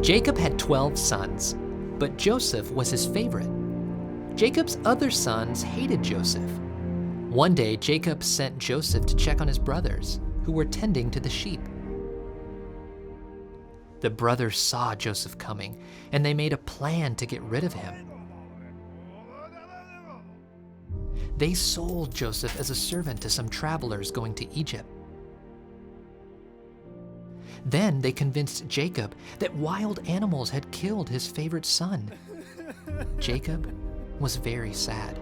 Jacob had 12 sons, but Joseph was his favorite. Jacob's other sons hated Joseph. One day, Jacob sent Joseph to check on his brothers, who were tending to the sheep. The brothers saw Joseph coming, and they made a plan to get rid of him. They sold Joseph as a servant to some travelers going to Egypt. Then they convinced Jacob that wild animals had killed his favorite son. Jacob was very sad.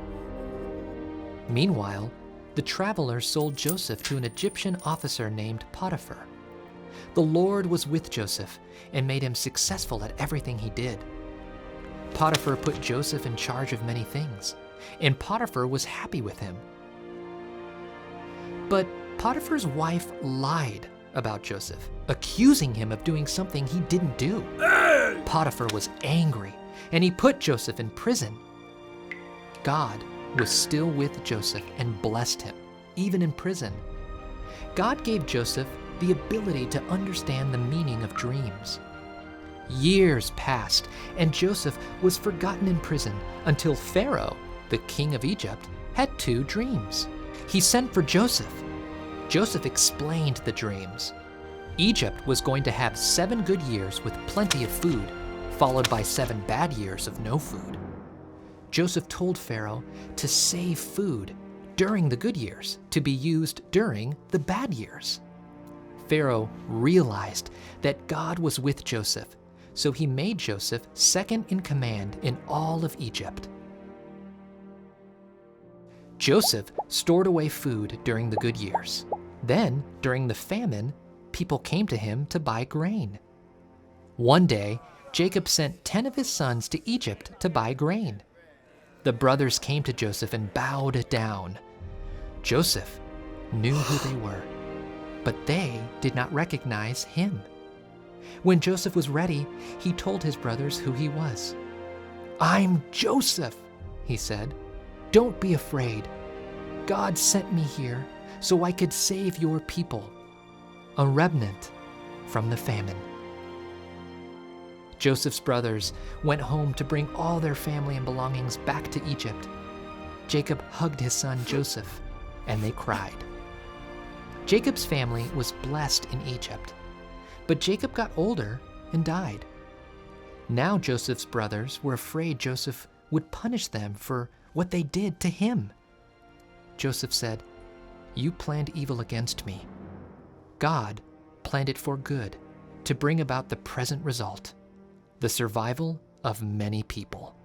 Meanwhile, the travelers sold Joseph to an Egyptian officer named Potiphar. The Lord was with Joseph and made him successful at everything he did. Potiphar put Joseph in charge of many things, and Potiphar was happy with him. But Potiphar's wife lied about Joseph, accusing him of doing something he didn't do. Potiphar was angry, and he put Joseph in prison. God was still with Joseph and blessed him, even in prison. God gave Joseph the ability to understand the meaning of dreams. Years passed, and Joseph was forgotten in prison until Pharaoh, the king of Egypt, had 2 dreams. He sent for Joseph. Joseph explained the dreams. Egypt was going to have 7 good years with plenty of food, followed by 7 bad years of no food. Joseph told Pharaoh to save food during the good years to be used during the bad years. Pharaoh realized that God was with Joseph, so he made Joseph second in command in all of Egypt. Joseph stored away food during the good years. Then, during the famine, people came to him to buy grain. One day, Jacob sent 10 of his sons to Egypt to buy grain. The brothers came to Joseph and bowed down. Joseph knew who they were, but they did not recognize him. When Joseph was ready, he told his brothers who he was. "I'm Joseph," he said. "Don't be afraid. God sent me here so I could save your people, a remnant from the famine." Joseph's brothers went home to bring all their family and belongings back to Egypt. Jacob hugged his son Joseph, and they cried. Jacob's family was blessed in Egypt, but Jacob got older and died. Now Joseph's brothers were afraid Joseph would punish them for what they did to him. Joseph said, "You planned evil against me. God planned it for good, to bring about the present result, the survival of many people."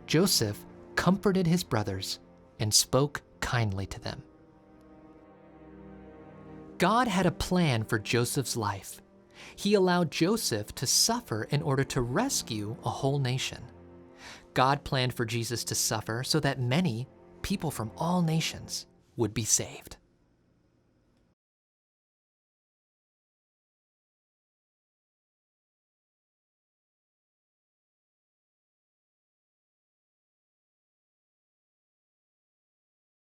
Joseph comforted his brothers and spoke kindly to them. God had a plan for Joseph's life. He allowed Joseph to suffer in order to rescue a whole nation. God planned for Jesus to suffer so that many people from all nations would be saved.